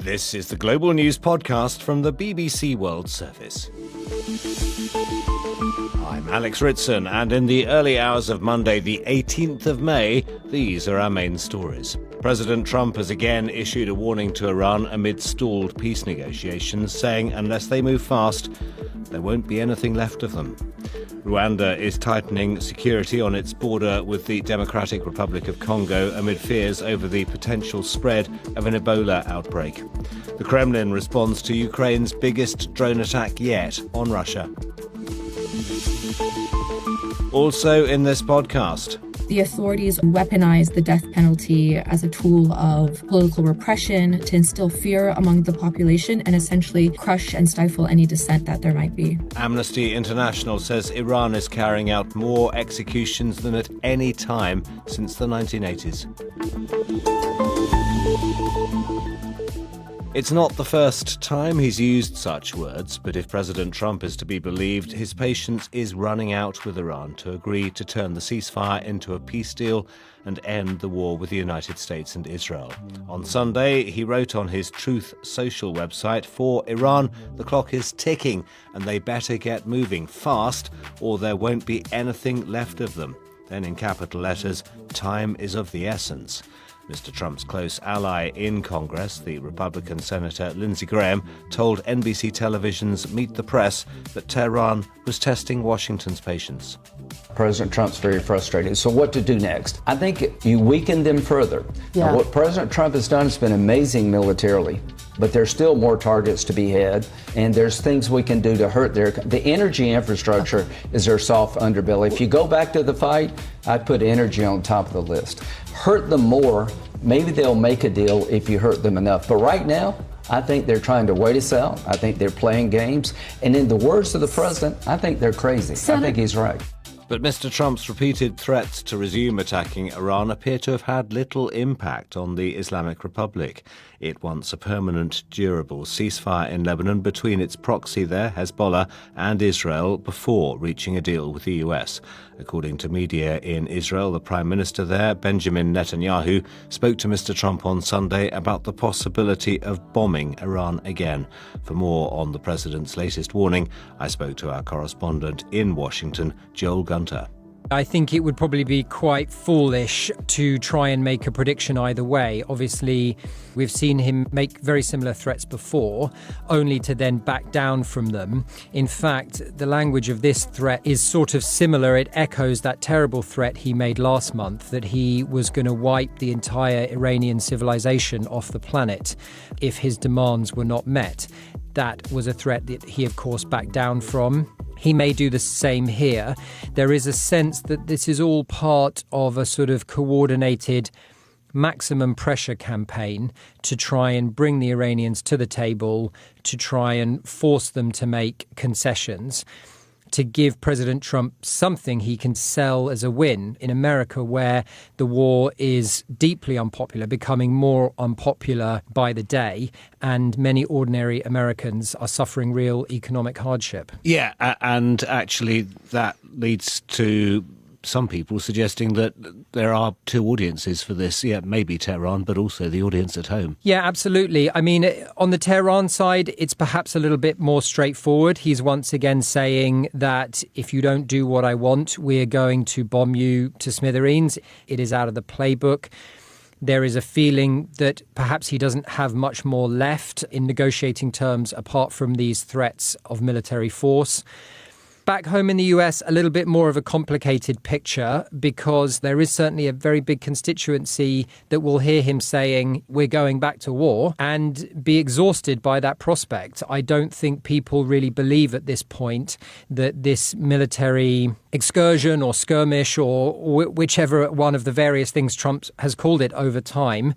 This is the Global News Podcast from the BBC World Service. I'm Alex Ritson, and in the early hours of Monday, the 18th of May, these are our main stories. President Trump has again issued a warning to Iran amid stalled peace negotiations, saying unless they move fast, there won't be anything left of them. Rwanda is tightening security on its border with the Democratic Republic of Congo amid fears over the potential spread of an Ebola outbreak. The Kremlin responds to Ukraine's biggest drone attack yet on Russia. Also in this podcast, the authorities weaponize the death penalty as a tool of political repression to instill fear among the population and essentially crush and stifle any dissent that there might be. Amnesty International says Iran is carrying out more executions than at any time since the 1980s. It's not the first time he's used such words, but if President Trump is to be believed, his patience is running out with Iran to agree to turn the ceasefire into a peace deal and end the war with the United States and Israel. On Sunday, he wrote on his Truth Social website, "For Iran, the clock is ticking, and they better get moving fast, or there won't be anything left of them." Then in capital letters, "Time is of the essence." Mr. Trump's close ally in Congress, the Republican Senator Lindsey Graham, told NBC Television's Meet the Press that Tehran was testing Washington's patience. President Trump's very frustrated. So what to do next? I think you weaken them further. Yeah. Now, what President Trump has done has been amazing militarily, but there's still more targets to be had, and there's things we can do to hurt the energy infrastructure is their soft underbelly. If you go back to the fight, I'd put energy on top of the list. Hurt them more, maybe they'll make a deal if you hurt them enough. But right now, I think they're trying to wait us out. I think they're playing games. And in the words of the president, I think they're crazy. I think he's right. But Mr. Trump's repeated threats to resume attacking Iran appear to have had little impact on the Islamic Republic. It wants a permanent, durable ceasefire in Lebanon between its proxy there, Hezbollah, and Israel before reaching a deal with the U.S. According to media in Israel, the Prime Minister there, Benjamin Netanyahu, spoke to Mr. Trump on Sunday about the possibility of bombing Iran again. For more on the president's latest warning, I spoke to our correspondent in Washington, Joel Gunter. I think it would probably be quite foolish to try and make a prediction either way. Obviously, we've seen him make very similar threats before, only to then back down from them. In fact, the language of this threat is sort of similar. It echoes that terrible threat he made last month, that he was going to wipe the entire Iranian civilization off the planet if his demands were not met. That was a threat that he, of course, backed down from. He may do the same here. There is a sense that this is all part of a sort of coordinated maximum pressure campaign to try and bring the Iranians to the table, to try and force them to make concessions, to give President Trump something he can sell as a win in America, where the war is deeply unpopular, becoming more unpopular by the day, and many ordinary Americans are suffering real economic hardship. Yeah, and actually that leads to some people suggesting that there are two audiences for this. Yeah, maybe Tehran, but also the audience at home. Yeah, absolutely. I mean, on the Tehran side, it's perhaps a little bit more straightforward. He's once again saying that if you don't do what I want, we're going to bomb you to smithereens. It is out of the playbook. There is a feeling that perhaps he doesn't have much more left in negotiating terms apart from these threats of military force. Back home in the US, a little bit more of a complicated picture, because there is certainly a very big constituency that will hear him saying we're going back to war and be exhausted by that prospect. I don't think people really believe at this point that this military excursion or skirmish or whichever one of the various things Trump has called it over time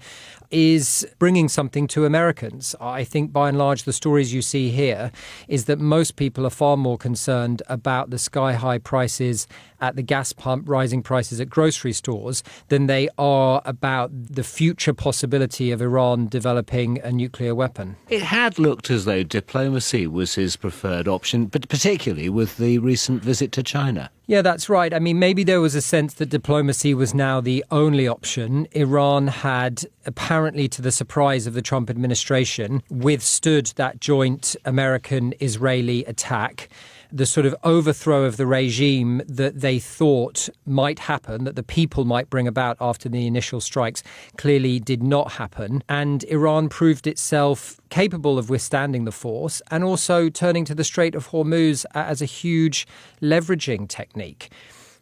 is bringing something to Americans. I think by and large the stories you see here is that most people are far more concerned about the sky-high prices at the gas pump, rising prices at grocery stores, than they are about the future possibility of Iran developing a nuclear weapon. It had looked as though diplomacy was his preferred option, but particularly with the recent visit to China. Yeah, that's right. I mean, maybe there was a sense that diplomacy was now the only option. Iran had, apparently to the surprise of the Trump administration, withstood that joint American-Israeli attack. The sort of overthrow of the regime that they thought might happen, that the people might bring about after the initial strikes, clearly did not happen. And Iran proved itself capable of withstanding the force and also turning to the Strait of Hormuz as a huge leveraging technique.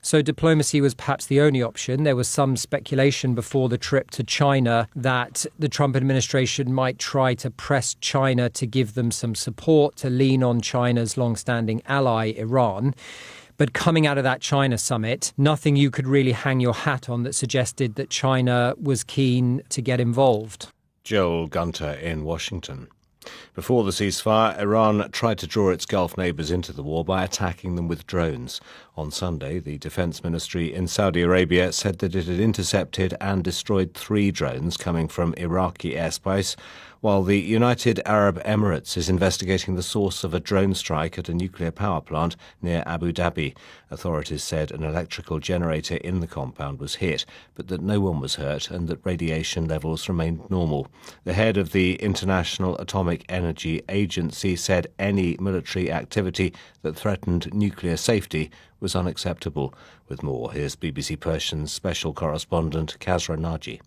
So diplomacy was perhaps the only option. There was some speculation before the trip to China that the Trump administration might try to press China to give them some support, to lean on China's long-standing ally, Iran. But coming out of that China summit, nothing you could really hang your hat on that suggested that China was keen to get involved. Joel Gunter in Washington. Before the ceasefire, Iran tried to draw its Gulf neighbours into the war by attacking them with drones. On Sunday, the Defence Ministry in Saudi Arabia said that it had intercepted and destroyed 3 drones coming from Iraqi airspace, while the United Arab Emirates is investigating the source of a drone strike at a nuclear power plant near Abu Dhabi. Authorities said an electrical generator in the compound was hit, but that no one was hurt and that radiation levels remained normal. The head of the International Atomic Energy Agency said any military activity that threatened nuclear safety was unacceptable. With more, here's BBC Persian's special correspondent Kasra Naji.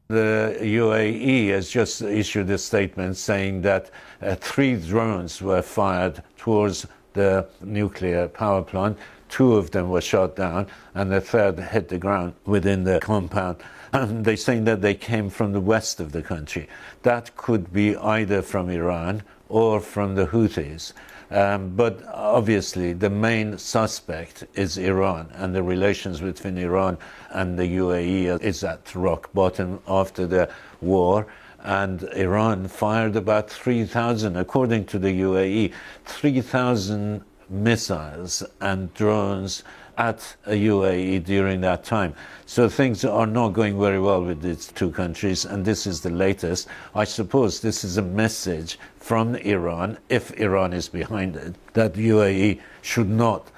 The UAE has just issued a statement saying that 3 drones were fired towards the nuclear power plant. 2 of them were shot down and the 3rd hit the ground within the compound. And they're saying that they came from the west of the country. That could be either from Iran or from the Houthis. But obviously the main suspect is Iran, and the relations between Iran and the UAE is at rock bottom after the war. And Iran fired about 3,000, according to the UAE, 3,000 missiles and drones at a UAE during that time. So things are not going very well with these 2 countries, and this is the latest. I suppose this is a message from Iran, if Iran is behind it, that UAE should not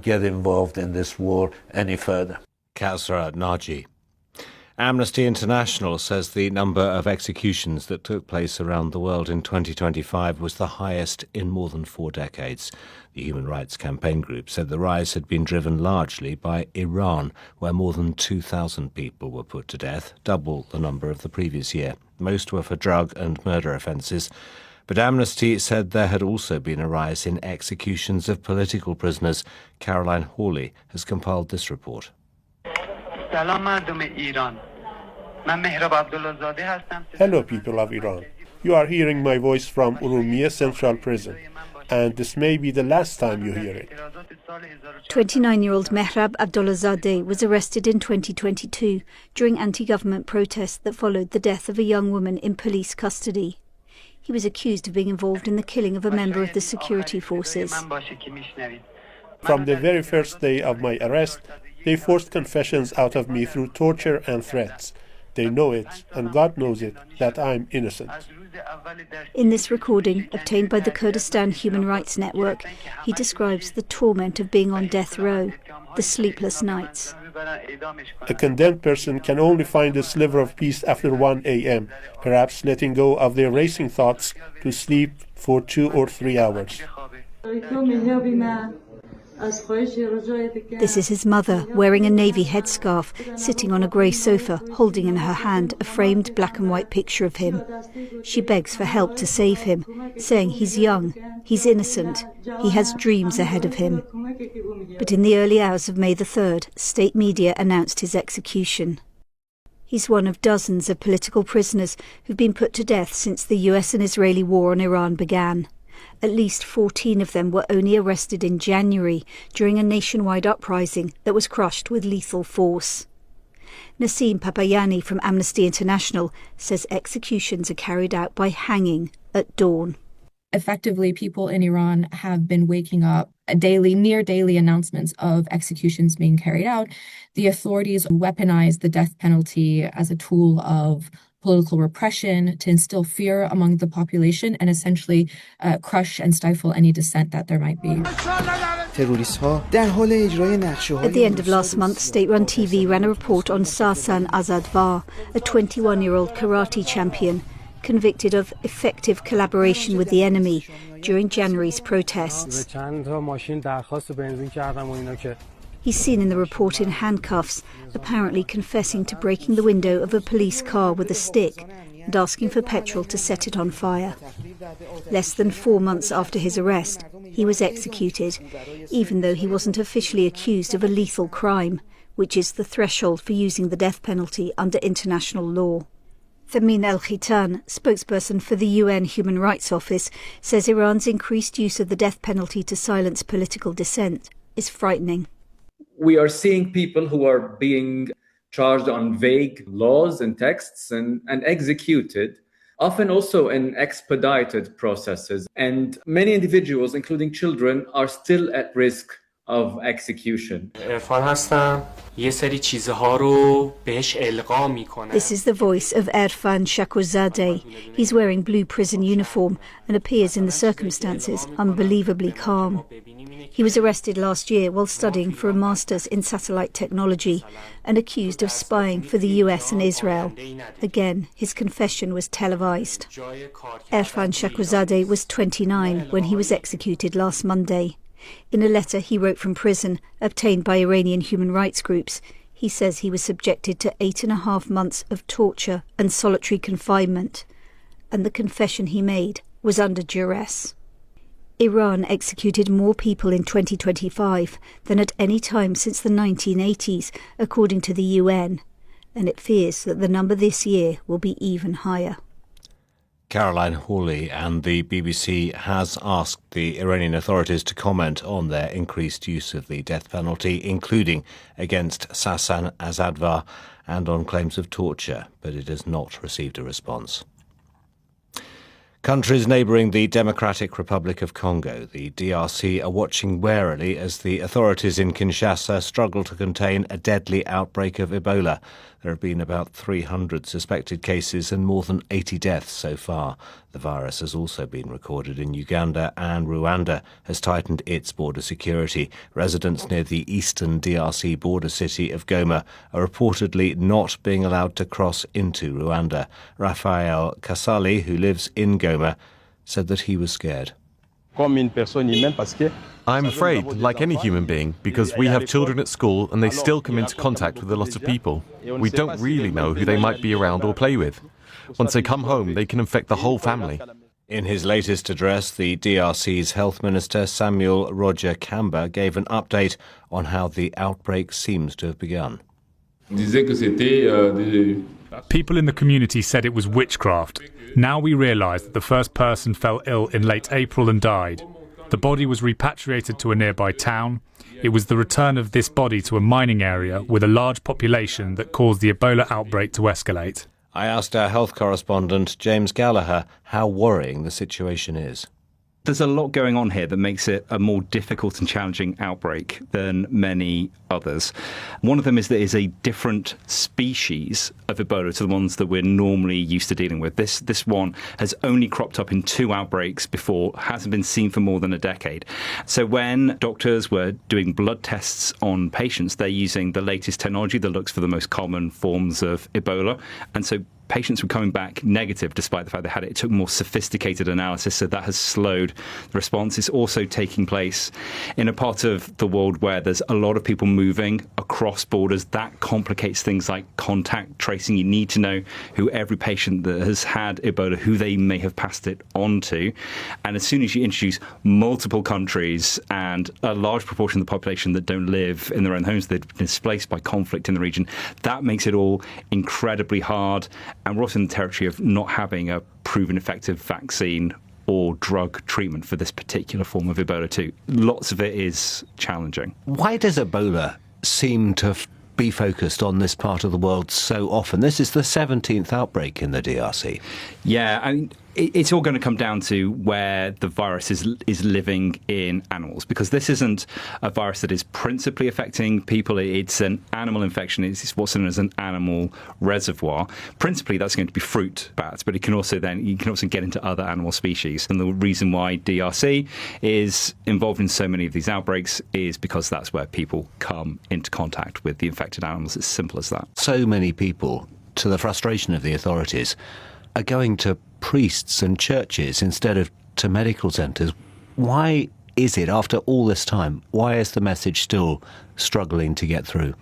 get involved in this war any further. Kasra Naji. Amnesty International says the number of executions that took place around the world in 2025 was the highest in more than 4 decades. The Human Rights Campaign Group said the rise had been driven largely by Iran, where more than 2,000 people were put to death, double the number of the previous year. Most were for drug and murder offences. But Amnesty said there had also been a rise in executions of political prisoners. Caroline Hawley has compiled this report. Hello, people of Iran. You are hearing my voice from Urumiyeh Central Prison, and this may be the last time you hear it. 29-year-old Mehrab Abdullahzadeh was arrested in 2022 during anti-government protests that followed the death of a young woman in police custody. He was accused of being involved in the killing of a member of the security forces. From the very first day of my arrest, they forced confessions out of me through torture and threats. They know it, and God knows it, that I'm innocent. In this recording, obtained by the Kurdistan Human Rights Network, he describes the torment of being on death row, the sleepless nights. A condemned person can only find a sliver of peace after 1 a.m., perhaps letting go of their racing thoughts to sleep for 2 or 3 hours. This is his mother, wearing a navy headscarf, sitting on a grey sofa, holding in her hand a framed black and white picture of him. She begs for help to save him, saying he's young, he's innocent, he has dreams ahead of him. But in the early hours of May the 3rd, state media announced his execution. He's one of dozens of political prisoners who've been put to death since the US and Israeli war on Iran began. At least 14 of them were only arrested in January during a nationwide uprising that was crushed with lethal force. Nassim Papayani from Amnesty International says executions are carried out by hanging at dawn. Effectively, people in Iran have been waking up near daily announcements of executions being carried out, the authorities weaponize the death penalty as a tool of political repression to instill fear among the population and essentially crush and stifle any dissent that there might be. At the end of last month, state-run TV ran a report on Sarsan Azadvar, a 21-year-old karate champion convicted of effective collaboration with the enemy during January's protests. He's seen in the report in handcuffs, apparently confessing to breaking the window of a police car with a stick and asking for petrol to set it on fire. Less than 4 months after his arrest, he was executed, even though he wasn't officially accused of a lethal crime, which is the threshold for using the death penalty under international law. Thamin El-Khitan, spokesperson for the UN Human Rights Office, says Iran's increased use of the death penalty to silence political dissent is frightening. We are seeing people who are being charged on vague laws and texts and executed, often also in expedited processes. And many individuals, including children, are still at risk of execution. This is the voice of Erfan Shakurzadeh. He's wearing blue prison uniform and appears in the circumstances unbelievably calm. He was arrested last year while studying for a master's in satellite technology and accused of spying for the U.S. and Israel. Again, his confession was televised. Erfan Shakurzadeh was 29 when he was executed last Monday. In a letter he wrote from prison, obtained by Iranian human rights groups, he says he was subjected to 8.5 months of torture and solitary confinement, and the confession he made was under duress. Iran executed more people in 2025 than at any time since the 1980s, according to the UN, and it fears that the number this year will be even higher. Caroline Hawley and the BBC has asked the Iranian authorities to comment on their increased use of the death penalty, including against Sarsan Azadvar, and on claims of torture, but it has not received a response. Countries neighbouring the Democratic Republic of Congo, the DRC, are watching warily as the authorities in Kinshasa struggle to contain a deadly outbreak of Ebola. There have been about 300 suspected cases and more than 80 deaths so far. The virus has also been recorded in Uganda, and Rwanda has tightened its border security. Residents near the eastern DRC border city of Goma are reportedly not being allowed to cross into Rwanda. Raphael Kasali, who lives in Goma, said that he was scared. I'm afraid, like any human being, because we have children at school and they still come into contact with a lot of people. We don't really know who they might be around or play with. Once they come home, they can infect the whole family. In his latest address, the DRC's Health Minister Samuel Roger Kamba gave an update on how the outbreak seems to have begun. People in the community said it was witchcraft. Now we realise that the first person fell ill in late April and died. The body was repatriated to a nearby town. It was the return of this body to a mining area with a large population that caused the Ebola outbreak to escalate. I asked our health correspondent, James Gallagher, how worrying the situation is. There's a lot going on here that makes it a more difficult and challenging outbreak than many others. One of them is that it's a different species of Ebola to the ones that we're normally used to dealing with. This one has only cropped up in 2 outbreaks before, hasn't been seen for more than a decade. So when doctors were doing blood tests on patients, they're using the latest technology that looks for the most common forms of Ebola. And so patients were coming back negative despite the fact they had it. It took more sophisticated analysis, so that has slowed the response. It's also taking place in a part of the world where there's a lot of people moving across borders. That complicates things like contact tracing. You need to know who every patient that has had Ebola, who they may have passed it on to. And as soon as you introduce multiple countries and a large proportion of the population that don't live in their own homes, they've been displaced by conflict in the region, that makes it all incredibly hard. And we're also in the territory of not having a proven effective vaccine or drug treatment for this particular form of Ebola too. Lots of it is challenging. Why does Ebola seem to be focused on this part of the world so often? This is the 17th outbreak in the DRC. Yeah, I mean, it's all going to come down to where the virus is living in animals, because this isn't a virus that is principally affecting people. It's an animal infection. It's what's known as an animal reservoir. Principally, that's going to be fruit bats, but you can also get into other animal species. And the reason why DRC is involved in so many of these outbreaks is because that's where people come into contact with the infected animals. It's simple as that. So many people, to the frustration of the authorities, are going to priests and churches instead of to medical centres. Why is it, after all this time, why is the message still struggling to get through?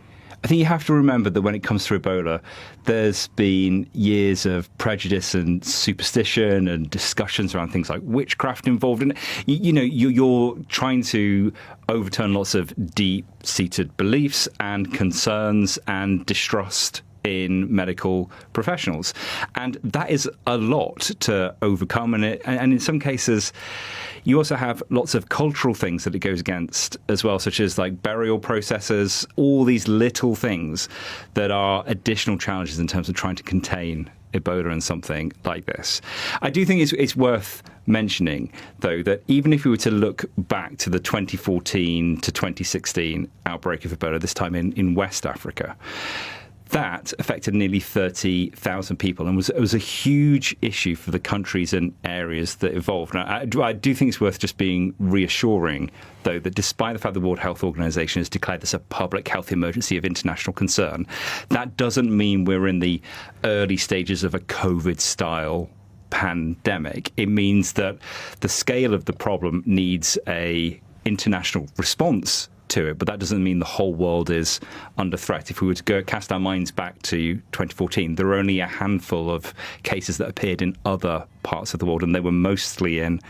I think you have to remember that when it comes to Ebola, there's been years of prejudice and superstition and discussions around things like witchcraft involved in it. You're trying to overturn lots of deep-seated beliefs and concerns and distrust in medical professionals. And that is a lot to overcome. And in some cases, you also have lots of cultural things that it goes against as well, such as like burial processes, all these little things that are additional challenges in terms of trying to contain Ebola and something like this. I do think it's worth mentioning, though, that even if we were to look back to the 2014 to 2016 outbreak of Ebola, this time in West Africa, that affected nearly 30,000 people and it was a huge issue for the countries and areas that evolved. Now, I do think it's worth just being reassuring, though, that despite the fact the World Health Organization has declared this a public health emergency of international concern, that doesn't mean we're in the early stages of a COVID-style pandemic. It means that the scale of the problem needs an international response to it, but that doesn't mean the whole world is under threat. If we were to cast our minds back to 2014, there were only a handful of cases that appeared in other parts of the world, and they were mostly in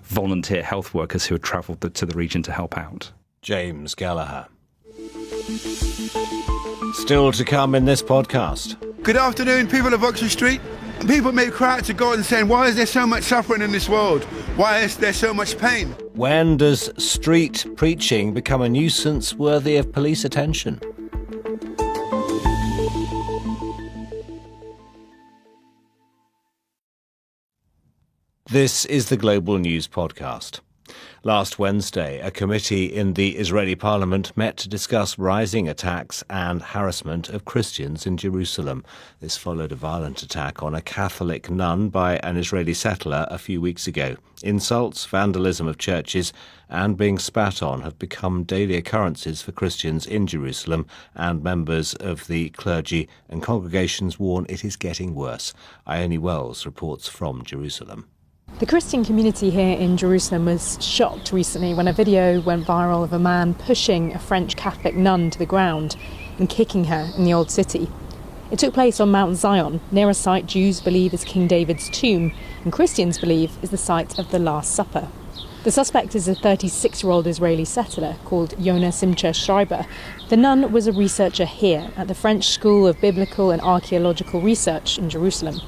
volunteer health workers who had travelled to the region to help out. James Gallagher. Still to come in this podcast. Good afternoon, people of Oxford Street. People may cry out to God and saying, why is there so much suffering in this world? Why is there so much pain? When does street preaching become a nuisance worthy of police attention? This is the Global News Podcast. Last Wednesday, a committee in the Israeli parliament met to discuss rising attacks and harassment of Christians in Jerusalem. This followed a violent attack on a Catholic nun by an Israeli settler a few weeks ago. Insults, vandalism of churches, and being spat on have become daily occurrences for Christians in Jerusalem, and members of the clergy and congregations warn it is getting worse. Ione Wells reports from Jerusalem. The Christian community here in Jerusalem was shocked recently when a video went viral of a man pushing a French Catholic nun to the ground and kicking her in the Old City. It took place on Mount Zion, near a site Jews believe is King David's tomb and Christians believe is the site of the Last Supper. The suspect is a 36-year-old Israeli settler called Yonah Simcha Schreiber. The nun was a researcher here at the French School of Biblical and Archaeological Research in Jerusalem.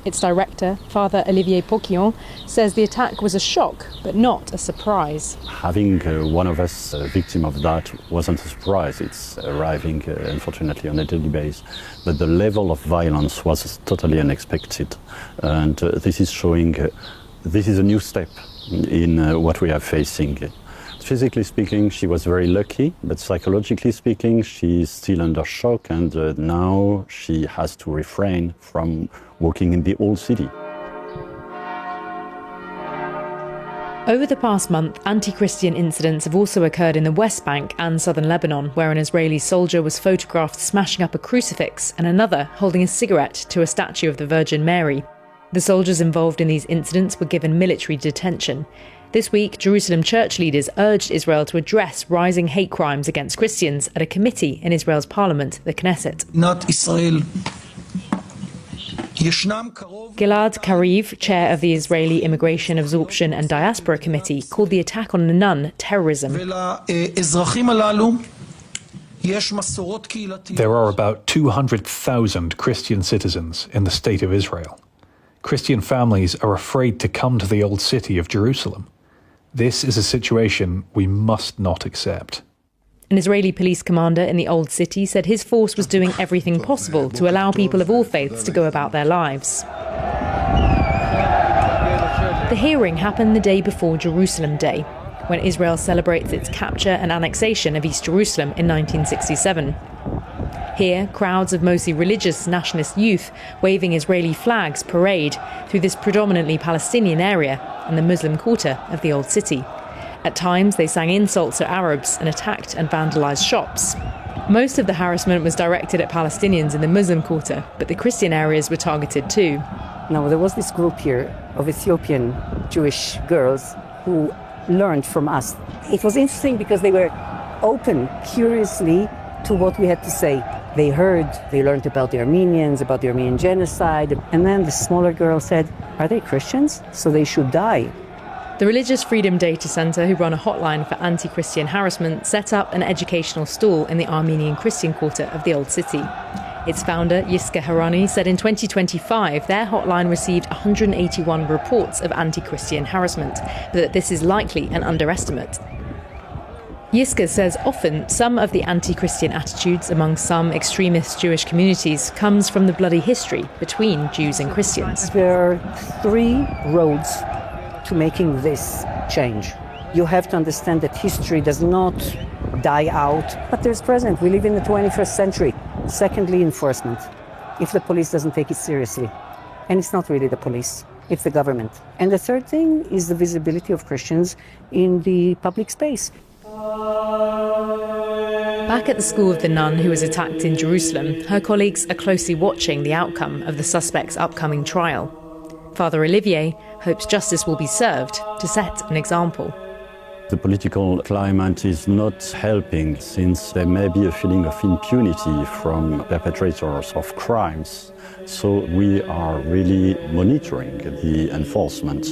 Its director, Father Olivier Poquillon, says the attack was a shock, but not a surprise. Having one of us a victim of that wasn't a surprise. It's arriving, unfortunately, on a daily basis. But the level of violence was totally unexpected. And this is showing this is a new step in what we are facing. Physically speaking, she was very lucky, but psychologically speaking, she's still under shock, and now she has to refrain from walking in the old city. Over the past month, anti-Christian incidents have also occurred in the West Bank and southern Lebanon, where an Israeli soldier was photographed smashing up a crucifix and another holding a cigarette to a statue of the Virgin Mary. The soldiers involved in these incidents were given military detention. This week, Jerusalem church leaders urged Israel to address rising hate crimes against Christians at a committee in Israel's parliament, the Knesset. Not Israel. Gilad Kariv, chair of the Israeli Immigration, Absorption and Diaspora Committee, called the attack on a nun terrorism. There are about 200,000 Christian citizens in the state of Israel. Christian families are afraid to come to the old city of Jerusalem. This is a situation we must not accept. An Israeli police commander in the Old City said his force was doing everything possible to allow people of all faiths to go about their lives. The hearing happened the day before Jerusalem Day, when Israel celebrates its capture and annexation of East Jerusalem in 1967. Here, crowds of mostly religious nationalist youth waving Israeli flags parade through this predominantly Palestinian area and the Muslim quarter of the Old City. At times, they sang insults to Arabs and attacked and vandalised shops. Most of the harassment was directed at Palestinians in the Muslim quarter, but the Christian areas were targeted too. Now, there was this group here of Ethiopian Jewish girls who learned from us. It was interesting because they were open, curiously, to what we had to say. They learned about the Armenians, about the Armenian genocide, and then the smaller girl said, "Are they Christians? So they should die." The Religious Freedom Data Center, who run a hotline for anti-Christian harassment, set up an educational stall in the Armenian Christian quarter of the Old City. Its founder, Yiska Harani, said in 2025 their hotline received 181 reports of anti-Christian harassment, but that this is likely an underestimate. Yiska says often some of the anti-Christian attitudes among some extremist Jewish communities comes from the bloody history between Jews and Christians. There are 3 roads to making this change. You have to understand that history does not die out, but there's present. We live in the 21st century. Secondly, enforcement. If the police doesn't take it seriously, and it's not really the police, it's the government. And the third thing is the visibility of Christians in the public space. Back at the school of the nun who was attacked in Jerusalem, her colleagues are closely watching the outcome of the suspect's upcoming trial. Father Olivier hopes justice will be served to set an example. The political climate is not helping, since there may be a feeling of impunity from perpetrators of crimes. So we are really monitoring the enforcement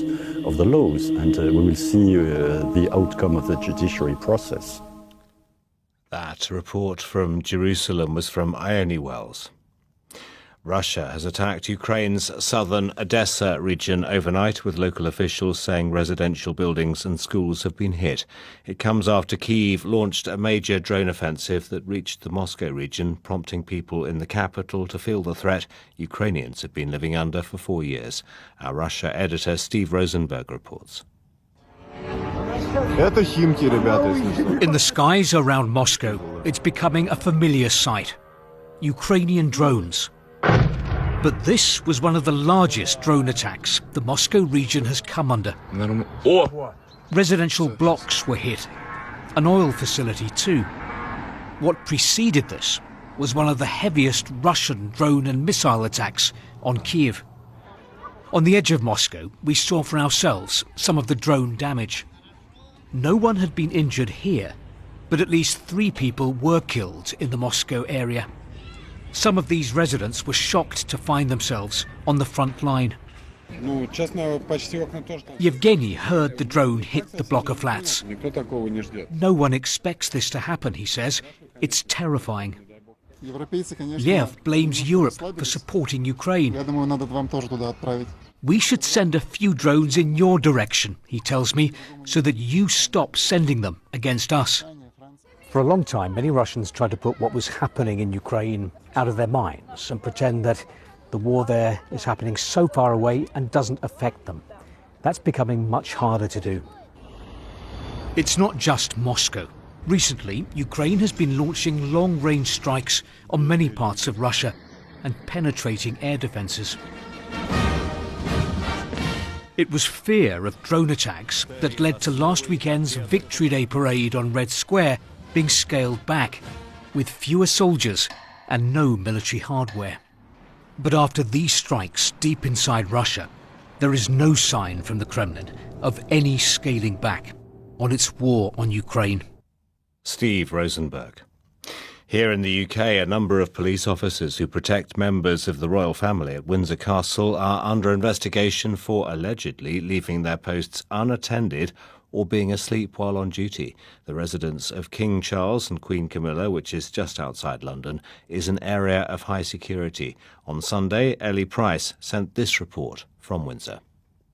of the laws, and we will see the outcome of the judiciary process. That report from Jerusalem was from Ione Wells. Russia has attacked Ukraine's southern Odessa region overnight, with local officials saying residential buildings and schools have been hit. It comes after Kyiv launched a major drone offensive that reached the Moscow region, prompting people in the capital to feel the threat Ukrainians have been living under for 4 years. Our Russia editor Steve Rosenberg reports. In the skies around Moscow, it's becoming a familiar sight. Ukrainian drones. But this was one of the largest drone attacks the Moscow region has come under. Residential blocks were hit, an oil facility too. What preceded this was one of the heaviest Russian drone and missile attacks on Kyiv. On the edge of Moscow, we saw for ourselves some of the drone damage. No one had been injured here, but at least 3 people were killed in the Moscow area. Some of these residents were shocked to find themselves on the front line. Yevgeny heard the drone hit the block of flats. No one expects this to happen, he says. It's terrifying. Lev blames Europe for supporting Ukraine. We should send a few drones in your direction, he tells me, so that you stop sending them against us. For a long time, many Russians tried to put what was happening in Ukraine out of their minds and pretend that the war there is happening so far away and doesn't affect them. That's becoming much harder to do. It's not just Moscow. Recently, Ukraine has been launching long-range strikes on many parts of Russia and penetrating air defences. It was fear of drone attacks that led to last weekend's Victory Day parade on Red Square being scaled back, with fewer soldiers and no military hardware. But after these strikes deep inside Russia, there is no sign from the Kremlin of any scaling back on its war on Ukraine. Steve Rosenberg. Here in the UK, a number of police officers who protect members of the royal family at Windsor Castle are under investigation for allegedly leaving their posts unattended or being asleep while on duty. The residence of King Charles and Queen Camilla, which is just outside London, is an area of high security. On Sunday, Ellie Price sent this report from Windsor.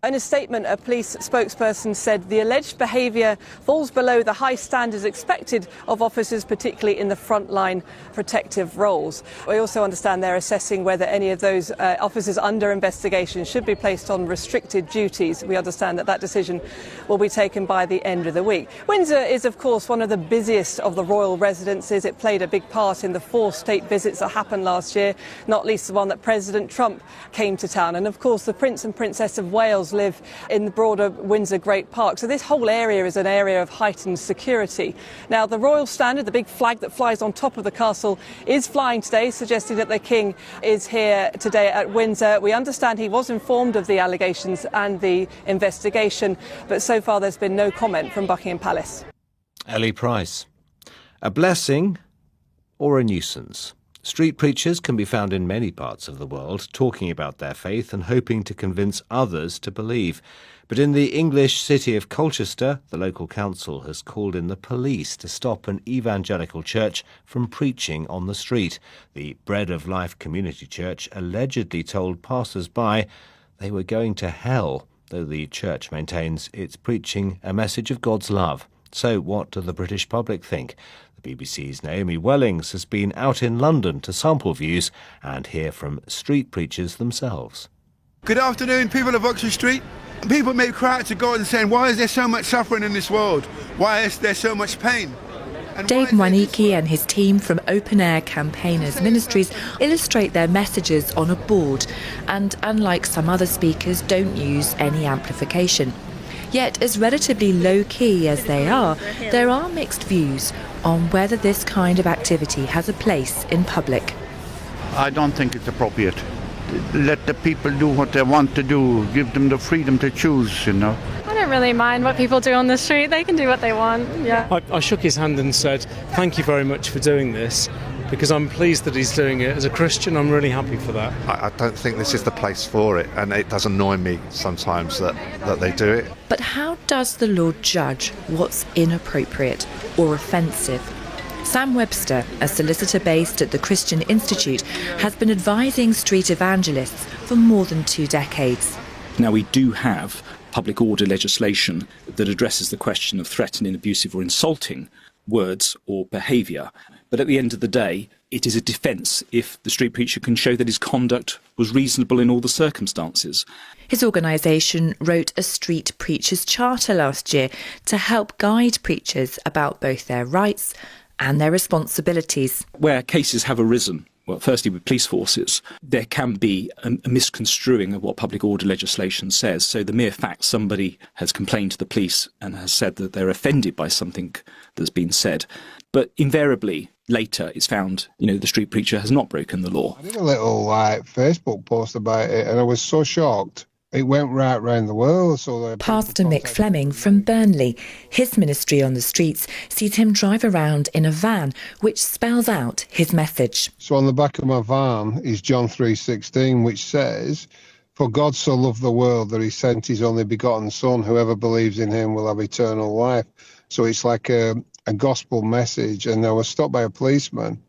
In a statement, a police spokesperson said the alleged behaviour falls below the high standards expected of officers, particularly in the frontline protective roles. We also understand they're assessing whether any of those officers under investigation should be placed on restricted duties. We understand that that decision will be taken by the end of the week. Windsor is, of course, one of the busiest of the royal residences. It played a big part in the 4 state visits that happened last year, not least the one that President Trump came to town. And, of course, the Prince and Princess of Wales live in the broader Windsor Great Park. So this whole area is an area of heightened security. Now, the royal standard, the big flag that flies on top of the castle, is flying today, suggesting that the King is here today at Windsor. We understand he was informed of the allegations and the investigation, but so far there's been no comment from Buckingham Palace. Ellie Price. A blessing or a nuisance? Street preachers can be found in many parts of the world, talking about their faith and hoping to convince others to believe. But in the English city of Colchester, the local council has called in the police to stop an evangelical church from preaching on the street. The Bread of Life Community Church allegedly told passers-by they were going to hell, though the church maintains it's preaching a message of God's love. So what do the British public think? The BBC's Naomi Wellings has been out in London to sample views and hear from street preachers themselves. Good afternoon, people of Oxford Street. People may cry out to God and saying, why is there so much suffering in this world? Why is there so much pain? Dave Mwaniki and his team from Open Air Campaigners Ministries illustrate their messages on a board and, unlike some other speakers, don't use any amplification. Yet, as relatively low-key as they are, there are mixed views on whether this kind of activity has a place in public. I don't think it's appropriate. Let the people do what they want to do. Give them the freedom to choose, you know. I don't really mind what people do on the street. They can do what they want, yeah. I shook his hand and said, thank you very much for doing this, because I'm pleased that he's doing it. As a Christian, I'm really happy for that. I don't think this is the place for it, and it does annoy me sometimes that they do it. But how does the Lord judge what's inappropriate or offensive? Sam Webster, a solicitor based at the Christian Institute, has been advising street evangelists for more than 2 decades. Now, we do have public order legislation that addresses the question of threatening, abusive or insulting words or behaviour. But at the end of the day, it is a defence if the street preacher can show that his conduct was reasonable in all the circumstances. His organisation wrote a street preachers' charter last year to help guide preachers about both their rights and their responsibilities. Where cases have arisen, well, firstly with police forces, there can be a misconstruing of what public order legislation says. So the mere fact somebody has complained to the police and has said that they're offended by something that's been said, but invariably later it's found, the street preacher has not broken the law. I did a little Facebook post about it and I was so shocked. It went right around the world. Pastor Mick Fleming from Burnley. His ministry on the streets sees him drive around in a van which spells out his message. So on the back of my van is John 3:16, which says, "For God so loved the world that he sent his only begotten Son. Whoever believes in him will have eternal life." So it's like a gospel message. And I was stopped by a policeman.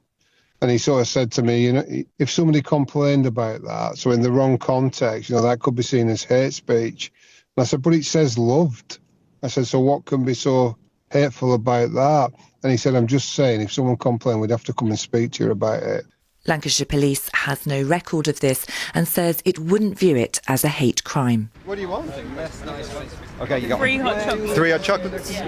And he sort of said to me, if somebody complained about that, so in the wrong context, that could be seen as hate speech. And I said, but it says loved. I said, so what can be so hateful about that? And he said, I'm just saying, if someone complained, we'd have to come and speak to you about it. Lancashire Police has no record of this and says it wouldn't view it as a hate crime. What do you want? Okay, you got 3 hot chocolates. 3 hot chocolates.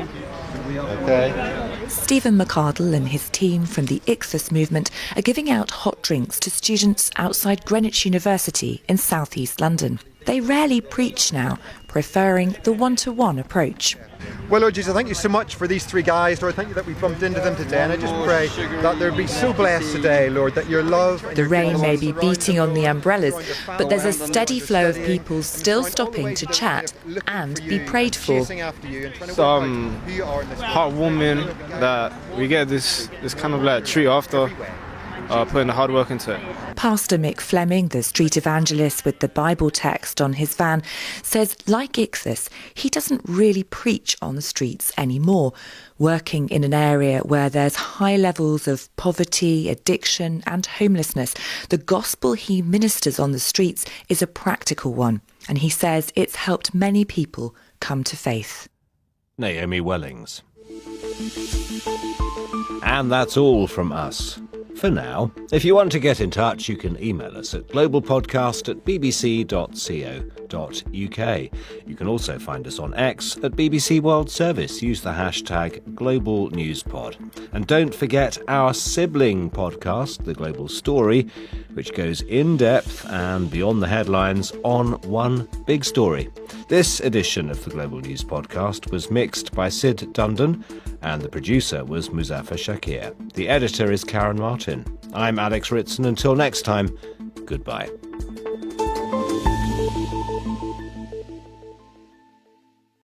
Okay. Stephen McArdle and his team from the Ichthus movement are giving out hot drinks to students outside Greenwich University in south-east London. They rarely preach now, preferring the one-to-one approach. Well, Lord Jesus, thank you so much for these 3 guys, Lord. Thank you that we bumped into them today, and I just pray that they'll be so blessed today, Lord, that your love... The rain may be beating on the umbrellas, but there's a steady flow of people still stopping to chat and be prayed for. Some heartwarming that we get this kind of like treat after putting the hard work into it. Pastor Mick Fleming, the street evangelist with the Bible text on his van, says, like Ichthus, he doesn't really preach on the streets anymore. Working in an area where there's high levels of poverty, addiction and homelessness, the gospel he ministers on the streets is a practical one. and he says it's helped many people come to faith. Naomi Wellings. And that's all from us for now. If you want to get in touch, you can email us at globalpodcast@bbc.co.uk. You can also find us on X at BBC World Service. Use the hashtag #GlobalNewsPod. And don't forget our sibling podcast, The Global Story, which goes in depth and beyond the headlines on one big story. This edition of the Global News Podcast was mixed by Sid Dundon, and the producer was Muzaffar Shakir. The editor is Karen Martin. I'm Alex Ritson. Until next time, goodbye.